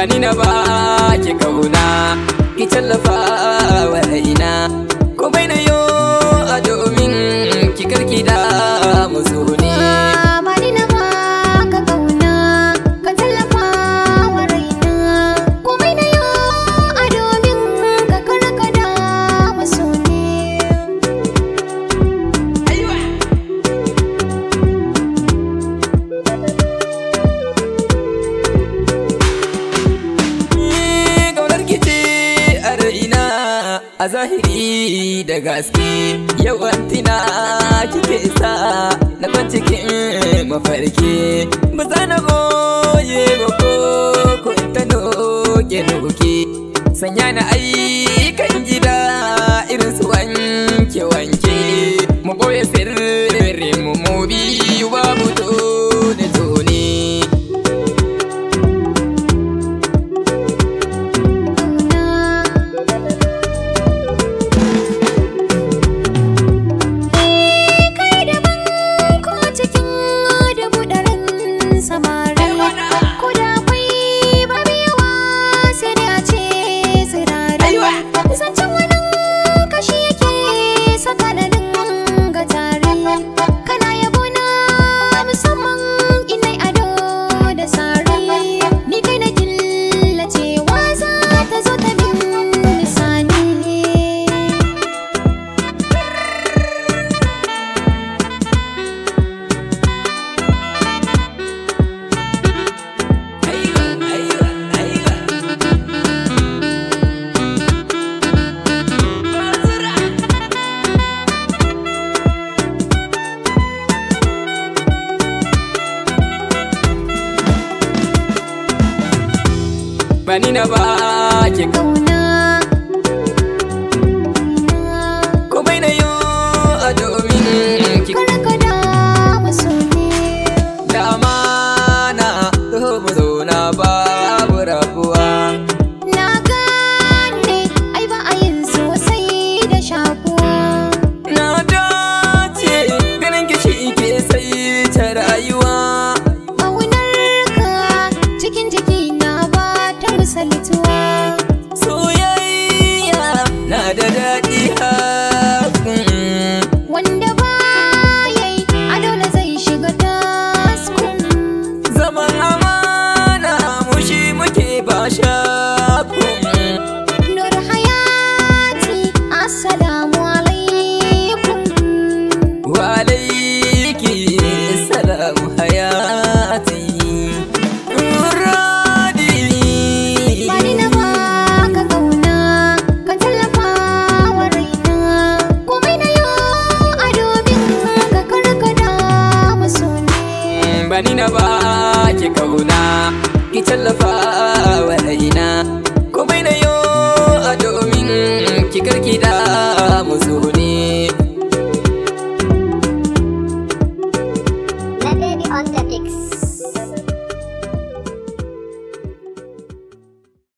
bani na ba ki kauna ki tallafa wa raina komai na yo a domin ki karki da musu ne. Bani na ba ka kauna ka tallafa wa raina komai na yo a domin ka karka da musu ne. A zahiri da gaske yawan tina kike isa na cikin mafarki ba za na goye ba ko ta noke sanya na ayyukan gida irin su wanke mu boye sirrin mu biyu babu tone bani na ba ki kauna komai na yo a domin ki karka da musu ne. Da amana to mu zauna babu rabuwa Na gane ai ba a yin sosai da shakuwa. na dace ganin ki shi ke sai ta rayuwa Ƙaunarka cikin jiki na ba ta misaltuwa. soyayya na da daɗi Wanda ba yayi a dole zai shiga taskun. zaman amana mu shi muke ba shakun Nur hayati assalamu alaikum. wa alaiki salam hayati muradi Bani na ba ka kauna ka tallafa wa raina komai na yo a domin ka karka da musu ne. bani na ba ki kauna ki tallafa wa raina komai na yo a domin ki karki da musu